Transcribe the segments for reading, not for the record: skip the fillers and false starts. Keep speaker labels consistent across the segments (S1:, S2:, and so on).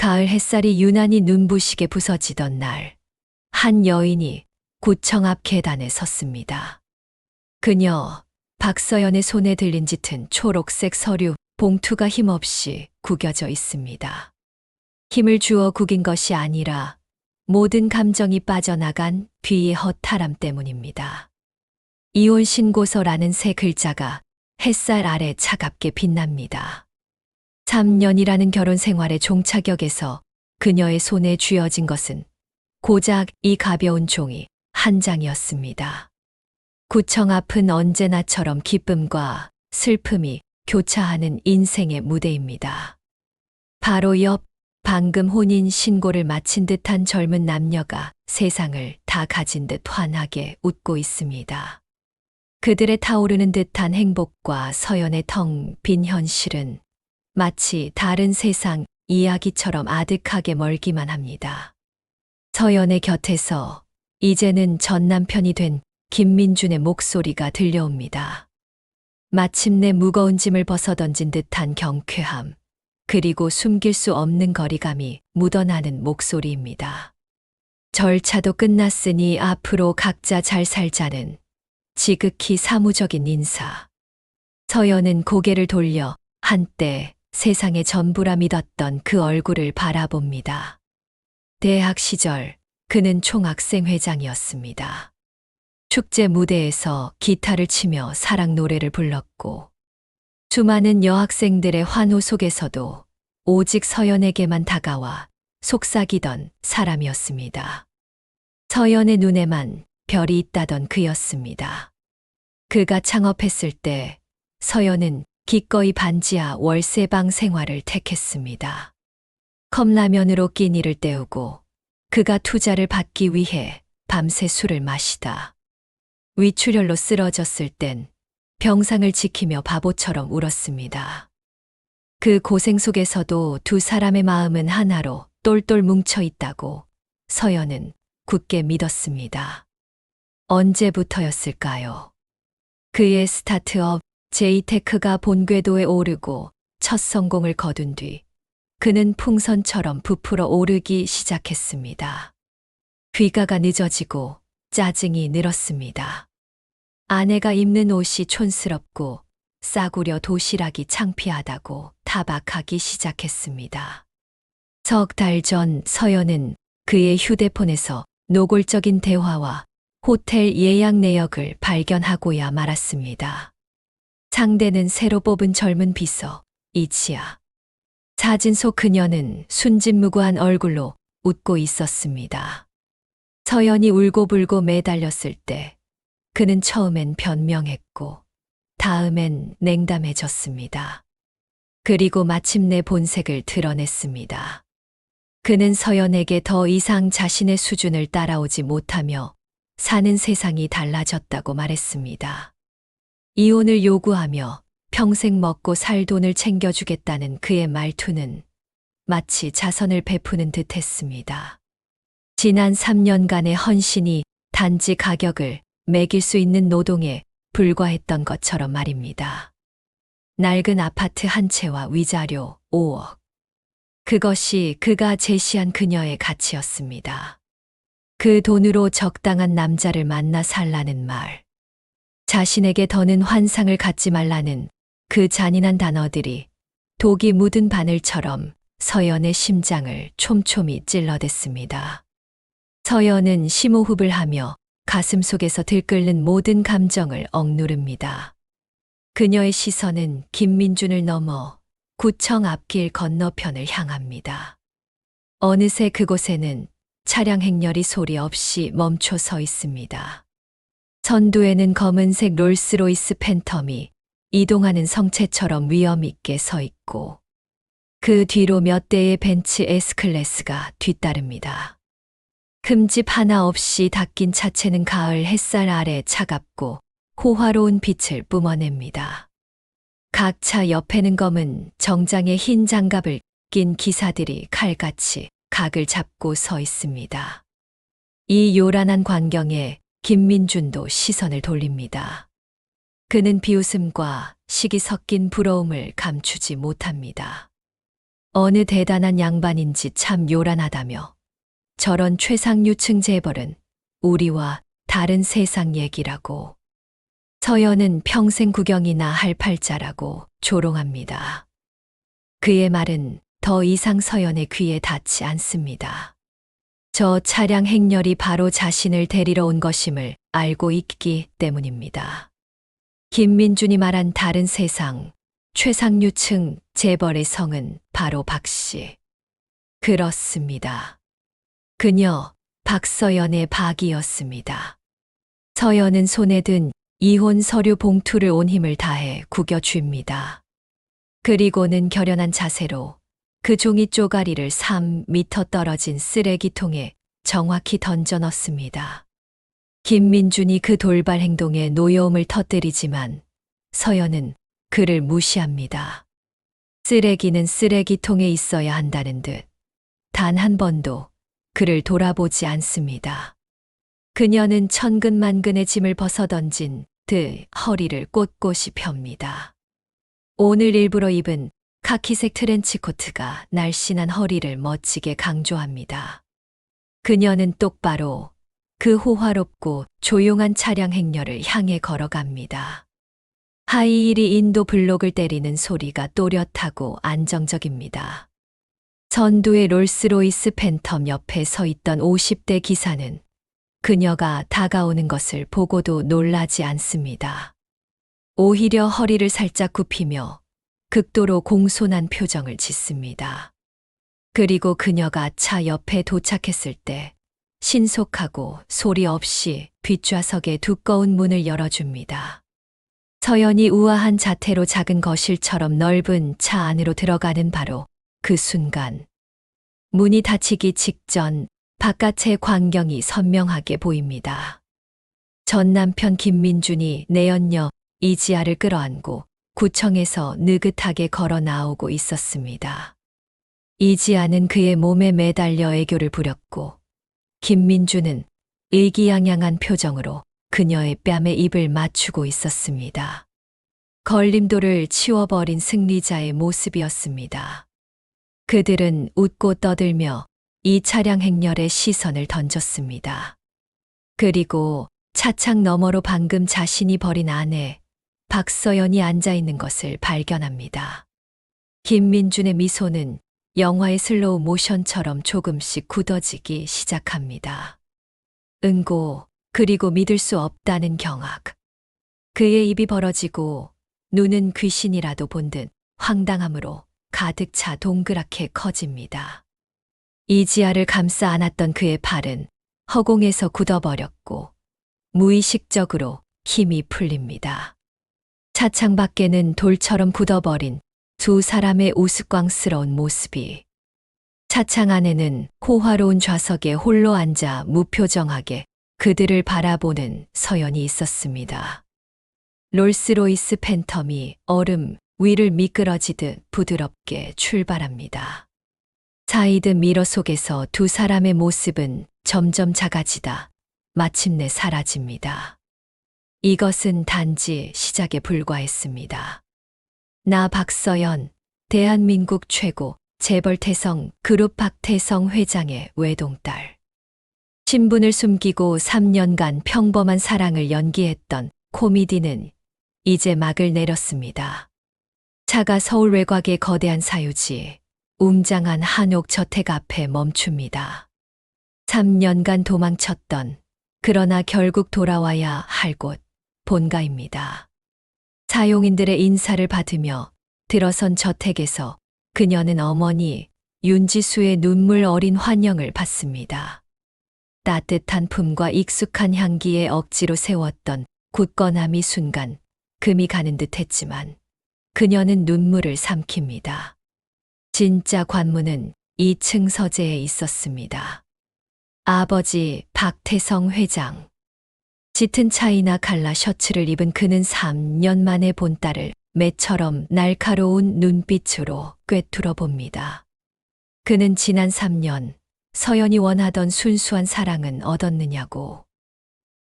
S1: 가을 햇살이 유난히 눈부시게 부서지던 날, 한 여인이 구청 앞 계단에 섰습니다. 그녀, 박서연의 손에 들린 짙은 초록색 서류 봉투가 힘없이 구겨져 있습니다. 힘을 주어 구긴 것이 아니라 모든 감정이 빠져나간 뒤의 허탈함 때문입니다. 이혼 신고서라는 세 글자가 햇살 아래 차갑게 빛납니다. 3년이라는 결혼 생활의 종착역에서 그녀의 손에 쥐어진 것은 고작 이 가벼운 종이 한 장이었습니다. 구청 앞은 언제나처럼 기쁨과 슬픔이 교차하는 인생의 무대입니다. 바로 옆 방금 혼인 신고를 마친 듯한 젊은 남녀가 세상을 다 가진 듯 환하게 웃고 있습니다. 그들의 타오르는 듯한 행복과 서연의 텅 빈 현실은 마치 다른 세상 이야기처럼 아득하게 멀기만 합니다. 서연의 곁에서 이제는 전 남편이 된 김민준의 목소리가 들려옵니다. 마침내 무거운 짐을 벗어던진 듯한 경쾌함, 그리고 숨길 수 없는 거리감이 묻어나는 목소리입니다. 절차도 끝났으니 앞으로 각자 잘 살자는 지극히 사무적인 인사. 서연은 고개를 돌려 한때 세상의 전부라 믿었던 그 얼굴을 바라봅니다. 대학 시절 그는 총학생회장이었습니다. 축제 무대에서 기타를 치며 사랑 노래를 불렀고 수많은 여학생들의 환호 속에서도 오직 서연에게만 다가와 속삭이던 사람이었습니다. 서연의 눈에만 별이 있다던 그였습니다. 그가 창업했을 때 서연은 기꺼이 반지하 월세방 생활을 택했습니다. 컵라면으로 끼니를 때우고 그가 투자를 받기 위해 밤새 술을 마시다 위출혈로 쓰러졌을 땐 병상을 지키며 바보처럼 울었습니다. 그 고생 속에서도 두 사람의 마음은 하나로 똘똘 뭉쳐 있다고 서연은 굳게 믿었습니다. 언제부터였을까요? 그의 스타트업 제이테크가 본궤도에 오르고 첫 성공을 거둔 뒤 그는 풍선처럼 부풀어 오르기 시작했습니다. 귀가가 늦어지고 짜증이 늘었습니다. 아내가 입는 옷이 촌스럽고 싸구려 도시락이 창피하다고 타박하기 시작했습니다. 석 달 전 서연은 그의 휴대폰에서 노골적인 대화와 호텔 예약 내역을 발견하고야 말았습니다. 상대는 새로 뽑은 젊은 비서 이치아. 사진 속 그녀는 순진무구한 얼굴로 웃고 있었습니다. 서연이 울고불고 매달렸을 때 그는 처음엔 변명했고 다음엔 냉담해졌습니다. 그리고 마침내 본색을 드러냈습니다. 그는 서연에게 더 이상 자신의 수준을 따라오지 못하며 사는 세상이 달라졌다고 말했습니다. 이혼을 요구하며 평생 먹고 살 돈을 챙겨주겠다는 그의 말투는 마치 자선을 베푸는 듯했습니다. 지난 3년간의 헌신이 단지 가격을 매길 수 있는 노동에 불과했던 것처럼 말입니다. 낡은 아파트 한 채와 위자료 5억. 그것이 그가 제시한 그녀의 가치였습니다. 그 돈으로 적당한 남자를 만나 살라는 말. 자신에게 더는 환상을 갖지 말라는 그 잔인한 단어들이 독이 묻은 바늘처럼 서연의 심장을 촘촘히 찔러댔습니다. 서연은 심호흡을 하며 가슴 속에서 들끓는 모든 감정을 억누릅니다. 그녀의 시선은 김민준을 넘어 구청 앞길 건너편을 향합니다. 어느새 그곳에는 차량 행렬이 소리 없이 멈춰 서 있습니다. 선두에는 검은색 롤스로이스 팬텀이 이동하는 성체처럼 위험 있게 서 있고 그 뒤로 몇 대의 벤츠 S클래스가 뒤따릅니다. 흠집 하나 없이 닦인 차체는 가을 햇살 아래 차갑고 호화로운 빛을 뿜어냅니다. 각 차 옆에는 검은 정장에 흰 장갑을 낀 기사들이 칼같이 각을 잡고 서 있습니다. 이 요란한 광경에 김민준도 시선을 돌립니다. 그는 비웃음과 시기 섞인 부러움을 감추지 못합니다. 어느 대단한 양반인지 참 요란하다며 저런 최상류층 재벌은 우리와 다른 세상 얘기라고. 서연은 평생 구경이나 할 팔자라고 조롱합니다. 그의 말은 더 이상 서연의 귀에 닿지 않습니다. 저 차량 행렬이 바로 자신을 데리러 온 것임을 알고 있기 때문입니다. 김민준이 말한 다른 세상, 최상류층 재벌의 성은 바로 박씨. 그렇습니다. 그녀 박서연의 박이었습니다. 서연은 손에 든 이혼 서류 봉투를 온 힘을 다해 구겨줍니다. 그리고는 결연한 자세로 그 종이 쪼가리를 3미터 떨어진 쓰레기통에 정확히 던져 넣습니다. 김민준이 그 돌발 행동에 노여움을 터뜨리지만 서연은 그를 무시합니다. 쓰레기는 쓰레기통에 있어야 한다는 듯 단 한 번도 그를 돌아보지 않습니다. 그녀는 천근만근의 짐을 벗어던진 듯 허리를 꼿꼿이 펴니다. 오늘 일부러 입은 카키색 트렌치코트가 날씬한 허리를 멋지게 강조합니다. 그녀는 똑바로 그 호화롭고 조용한 차량 행렬을 향해 걸어갑니다. 하이힐이 인도 블록을 때리는 소리가 또렷하고 안정적입니다. 선두의 롤스로이스 팬텀 옆에 서 있던 50대 기사는 그녀가 다가오는 것을 보고도 놀라지 않습니다. 오히려 허리를 살짝 굽히며 극도로 공손한 표정을 짓습니다. 그리고 그녀가 차 옆에 도착했을 때 신속하고 소리 없이 뒷좌석의 두꺼운 문을 열어줍니다. 서연이 우아한 자태로 작은 거실처럼 넓은 차 안으로 들어가는 바로 그 순간, 문이 닫히기 직전 바깥의 광경이 선명하게 보입니다. 전 남편 김민준이 내연녀 이지아를 끌어안고 구청에서 느긋하게 걸어 나오고 있었습니다. 이지아는 그의 몸에 매달려 애교를 부렸고 김민준은 의기양양한 표정으로 그녀의 뺨에 입을 맞추고 있었습니다. 걸림돌을 치워버린 승리자의 모습이었습니다. 그들은 웃고 떠들며 이 차량 행렬에 시선을 던졌습니다. 그리고 차창 너머로 방금 자신이 버린 아내 박서연이 앉아 있는 것을 발견합니다. 김민준의 미소는 영화의 슬로우 모션처럼 조금씩 굳어지기 시작합니다. 응고, 그리고 믿을 수 없다는 경악. 그의 입이 벌어지고 눈은 귀신이라도 본 듯 황당함으로 가득 차 동그랗게 커집니다. 이지아를 감싸 안았던 그의 팔은 허공에서 굳어버렸고 무의식적으로 힘이 풀립니다. 차창 밖에는 돌처럼 굳어버린 두 사람의 우스꽝스러운 모습이, 차창 안에는 호화로운 좌석에 홀로 앉아 무표정하게 그들을 바라보는 서연이 있었습니다. 롤스로이스 팬텀이 얼음 위를 미끄러지듯 부드럽게 출발합니다. 사이드 미러 속에서 두 사람의 모습은 점점 작아지다 마침내 사라집니다. 이것은 단지 시작에 불과했습니다. 나 박서연, 대한민국 최고 재벌 태성 그룹 박태성 회장의 외동딸. 신분을 숨기고 3년간 평범한 사랑을 연기했던 코미디는 이제 막을 내렸습니다. 차가 서울 외곽의 거대한 사유지, 웅장한 한옥 저택 앞에 멈춥니다. 3년간 도망쳤던, 그러나 결국 돌아와야 할 곳, 본가입니다. 사용인들의 인사를 받으며 들어선 저택에서 그녀는 어머니 윤지수의 눈물 어린 환영을 받습니다. 따뜻한 품과 익숙한 향기에 억지로 세웠던 굳건함이 순간 금이 가는 듯 했지만 그녀는 눈물을 삼킵니다. 진짜 관문은 2층 서재에 있었습니다. 아버지 박태성 회장. 짙은 차이나 칼라 셔츠를 입은 그는 3년 만에 본 딸을 매처럼 날카로운 눈빛으로 꿰뚫어 봅니다. 그는 지난 3년 서연이 원하던 순수한 사랑은 얻었느냐고,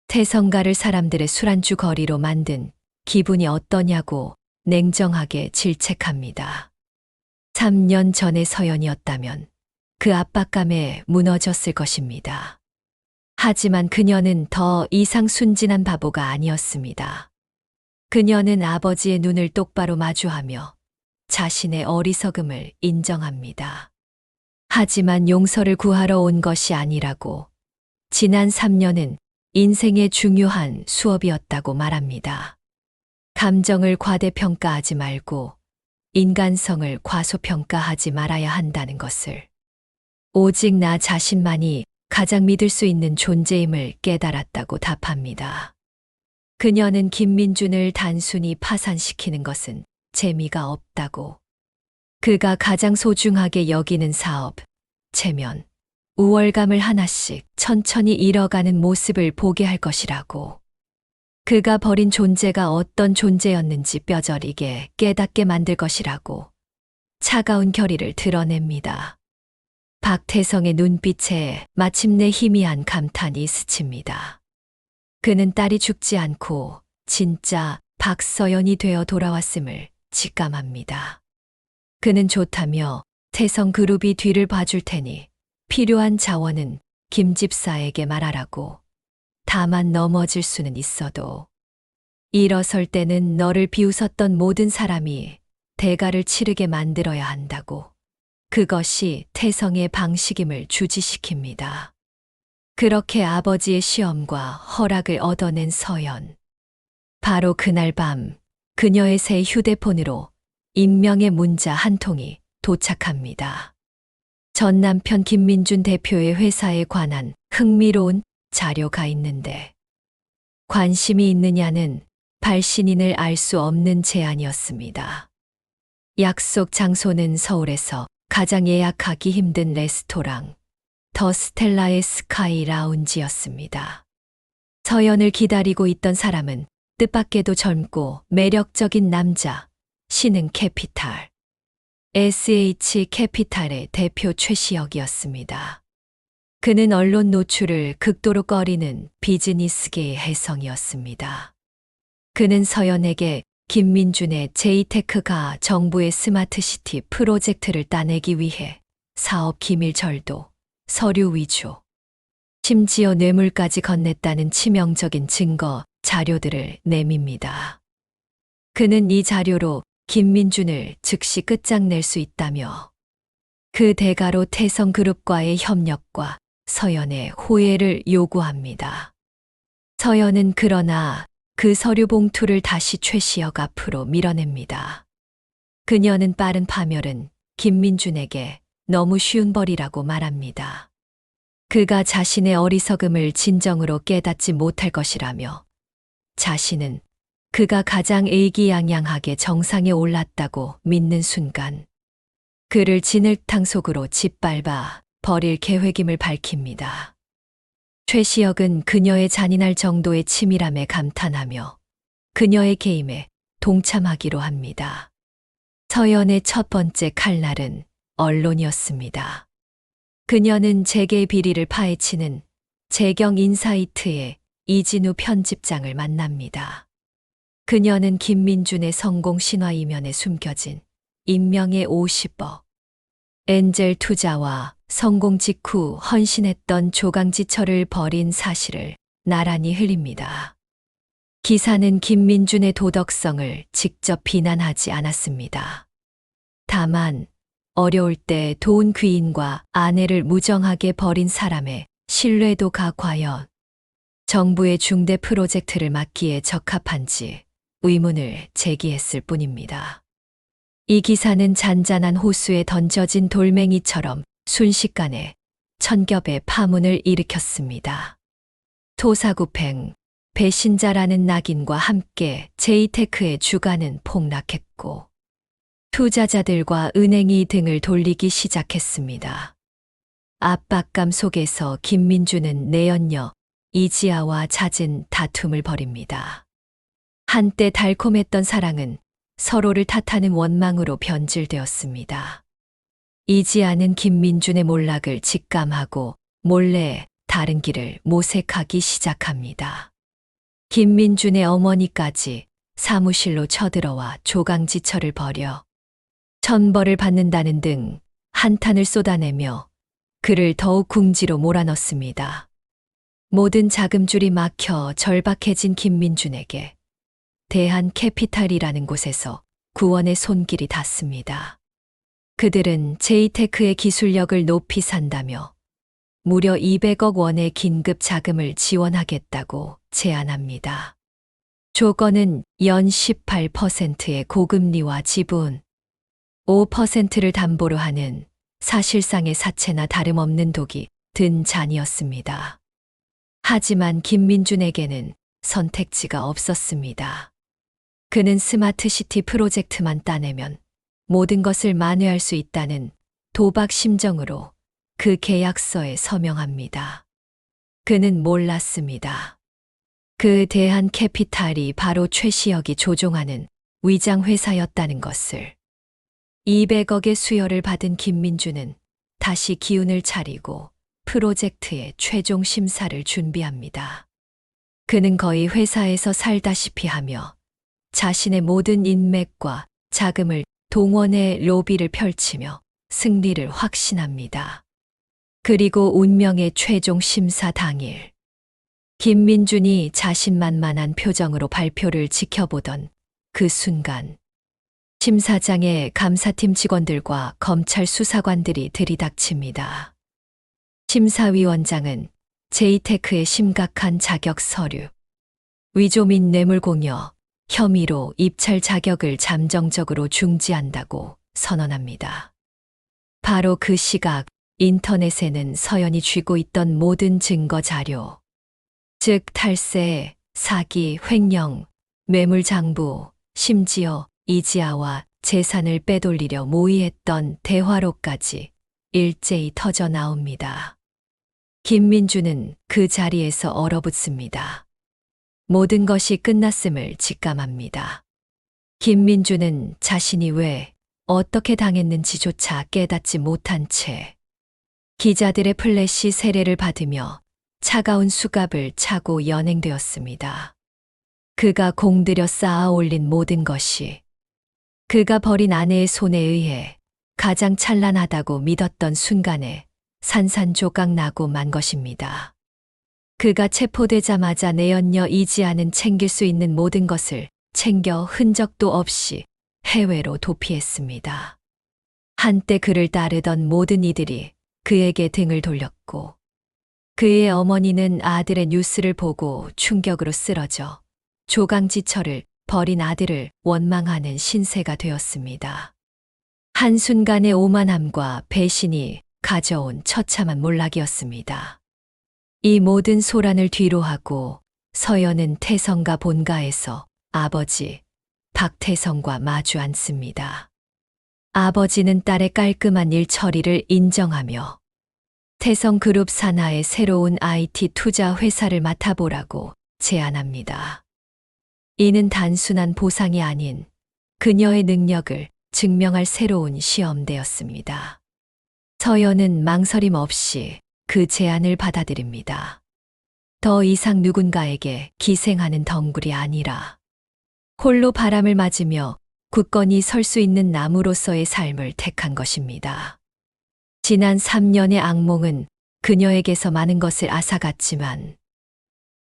S1: 태성가를 사람들의 술안주 거리로 만든 기분이 어떠냐고 냉정하게 질책합니다. 3년 전의 서연이었다면 그 압박감에 무너졌을 것입니다. 하지만 그녀는 더 이상 순진한 바보가 아니었습니다. 그녀는 아버지의 눈을 똑바로 마주하며 자신의 어리석음을 인정합니다. 하지만 용서를 구하러 온 것이 아니라고, 지난 3년은 인생의 중요한 수업이었다고 말합니다. 감정을 과대평가하지 말고 인간성을 과소평가하지 말아야 한다는 것을. 오직 나 자신만이 가장 믿을 수 있는 존재임을 깨달았다고 답합니다. 그녀는 김민준을 단순히 파산시키는 것은 재미가 없다고. 그가 가장 소중하게 여기는 사업, 체면, 우월감을 하나씩 천천히 잃어가는 모습을 보게 할 것이라고. 그가 버린 존재가 어떤 존재였는지 뼈저리게 깨닫게 만들 것이라고. 차가운 결의를 드러냅니다. 박태성의 눈빛에 마침내 희미한 감탄이 스칩니다. 그는 딸이 죽지 않고 진짜 박서연이 되어 돌아왔음을 직감합니다. 그는 좋다며 태성그룹이 뒤를 봐줄 테니 필요한 자원은 김 집사에게 말하라고. 다만 넘어질 수는 있어도 일어설 때는 너를 비웃었던 모든 사람이 대가를 치르게 만들어야 한다고. 그것이 태성의 방식임을 주지시킵니다. 그렇게 아버지의 시험과 허락을 얻어낸 서연. 바로 그날 밤 그녀의 새 휴대폰으로 익명의 문자 한 통이 도착합니다. 전 남편 김민준 대표의 회사에 관한 흥미로운 자료가 있는데 관심이 있느냐는 발신인을 알 수 없는 제안이었습니다. 약속 장소는 서울에서 가장 예약하기 힘든 레스토랑 더 스텔라의 스카이 라운지였습니다. 서연을 기다리고 있던 사람은 뜻밖에도 젊고 매력적인 남자, 신흥 캐피탈, SH 캐피탈의 대표 최시혁이었습니다. 그는 언론 노출을 극도로 꺼리는 비즈니스계의 혜성이었습니다. 그는 서연에게 김민준의 제이테크가 정부의 스마트시티 프로젝트를 따내기 위해 사업 기밀 절도, 서류 위조, 심지어 뇌물까지 건넸다는 치명적인 증거, 자료들을 내밉니다. 그는 이 자료로 김민준을 즉시 끝장낼 수 있다며 그 대가로 태성그룹과의 협력과 서연의 호혜를 요구합니다. 서연은 그러나 그 서류 봉투를 다시 최시혁 앞으로 밀어냅니다. 그녀는 빠른 파멸은 김민준에게 너무 쉬운 벌이라고 말합니다. 그가 자신의 어리석음을 진정으로 깨닫지 못할 것이라며 자신은 그가 가장 의기양양하게 정상에 올랐다고 믿는 순간 그를 진흙탕 속으로 짓밟아 버릴 계획임을 밝힙니다. 최시혁은 그녀의 잔인할 정도의 치밀함에 감탄하며 그녀의 게임에 동참하기로 합니다. 서연의 첫 번째 칼날은 언론이었습니다. 그녀는 재계 비리를 파헤치는 재경 인사이트의 이진우 편집장을 만납니다. 그녀는 김민준의 성공 신화 이면에 숨겨진 인명의 50억, 엔젤 투자와 성공 직후 헌신했던 조강지처를 벌인 사실을 나란히 흘립니다. 기사는 김민준의 도덕성을 직접 비난하지 않았습니다. 다만 어려울 때 도운 귀인과 아내를 무정하게 버린 사람의 신뢰도가 과연 정부의 중대 프로젝트를 맡기에 적합한지 의문을 제기했을 뿐입니다. 이 기사는 잔잔한 호수에 던져진 돌멩이처럼 순식간에 천겹의 파문을 일으켰습니다. 토사구팽, 배신자라는 낙인과 함께 제이테크의 주가는 폭락했고 투자자들과 은행이 등을 돌리기 시작했습니다. 압박감 속에서 김민준은 내연녀 이지아와 잦은 다툼을 벌입니다. 한때 달콤했던 사랑은 서로를 탓하는 원망으로 변질되었습니다. 이지아는 김민준의 몰락을 직감하고 몰래 다른 길을 모색하기 시작합니다. 김민준의 어머니까지 사무실로 쳐들어와 조강지처를 벌여 천벌을 받는다는 등 한탄을 쏟아내며 그를 더욱 궁지로 몰아넣습니다. 모든 자금줄이 막혀 절박해진 김민준에게 대한캐피탈이라는 곳에서 구원의 손길이 닿습니다. 그들은 제이테크의 기술력을 높이 산다며 무려 200억 원의 긴급 자금을 지원하겠다고 제안합니다. 조건은 연 18%의 고금리와 지분, 5%를 담보로 하는 사실상의 사채나 다름없는 독이 든 잔이었습니다. 하지만 김민준에게는 선택지가 없었습니다. 그는 스마트시티 프로젝트만 따내면 모든 것을 만회할 수 있다는 도박 심정으로 그 계약서에 서명합니다. 그는 몰랐습니다. 그 대한캐피탈이 바로 최시혁이 조종하는 위장회사였다는 것을. 200억의 수여를 받은 김민준은 다시 기운을 차리고 프로젝트의 최종 심사를 준비합니다. 그는 거의 회사에서 살다시피 하며 자신의 모든 인맥과 자금을 동원해 로비를 펼치며 승리를 확신합니다. 그리고 운명의 최종 심사 당일, 김민준이 자신만만한 표정으로 발표를 지켜보던 그 순간, 심사장에 감사팀 직원들과 검찰 수사관들이 들이닥칩니다. 심사위원장은 제이테크의 심각한 자격 서류, 위조 및 뇌물공여 혐의로 입찰 자격을 잠정적으로 중지한다고 선언합니다. 바로 그 시각 인터넷에는 서연이 쥐고 있던 모든 증거 자료, 즉 탈세, 사기, 횡령, 뇌물장부, 심지어 이지아와 재산을 빼돌리려 모의했던 대화로까지 일제히 터져 나옵니다. 김민준은 그 자리에서 얼어붙습니다. 모든 것이 끝났음을 직감합니다. 김민준은 자신이 왜, 어떻게 당했는지조차 깨닫지 못한 채 기자들의 플래시 세례를 받으며 차가운 수갑을 차고 연행되었습니다. 그가 공들여 쌓아 올린 모든 것이 그가 버린 아내의 손에 의해 가장 찬란하다고 믿었던 순간에 산산조각 나고 만 것입니다. 그가 체포되자마자 내연녀 이지아는 챙길 수 있는 모든 것을 챙겨 흔적도 없이 해외로 도피했습니다. 한때 그를 따르던 모든 이들이 그에게 등을 돌렸고 그의 어머니는 아들의 뉴스를 보고 충격으로 쓰러져 조강지처를 버린 아들을 원망하는 신세가 되었습니다. 한순간의 오만함과 배신이 가져온 처참한 몰락이었습니다. 이 모든 소란을 뒤로하고 서연은 태성가 본가에서 아버지 박태성과 마주 앉습니다. 아버지는 딸의 깔끔한 일 처리를 인정하며 태성그룹 산하의 새로운 IT 투자 회사를 맡아보라고 제안합니다. 이는 단순한 보상이 아닌 그녀의 능력을 증명할 새로운 시험대였습니다. 서연은 망설임 없이 그 제안을 받아들입니다. 더 이상 누군가에게 기생하는 덩굴이 아니라 홀로 바람을 맞으며 굳건히 설 수 있는 나무로서의 삶을 택한 것입니다. 지난 3년의 악몽은 그녀에게서 많은 것을 앗아갔지만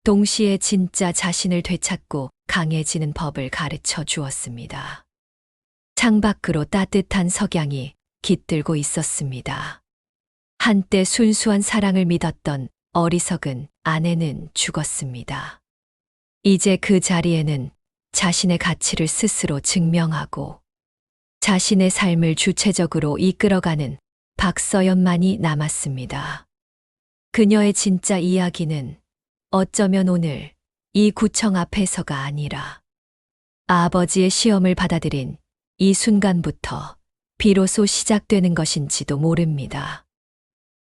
S1: 동시에 진짜 자신을 되찾고 강해지는 법을 가르쳐 주었습니다. 창밖으로 따뜻한 석양이 깃들고 있었습니다. 한때 순수한 사랑을 믿었던 어리석은 아내는 죽었습니다. 이제 그 자리에는 자신의 가치를 스스로 증명하고 자신의 삶을 주체적으로 이끌어가는 박서연만이 남았습니다. 그녀의 진짜 이야기는 어쩌면 오늘 이 구청 앞에서가 아니라 아버지의 시험을 받아들인 이 순간부터 비로소 시작되는 것인지도 모릅니다.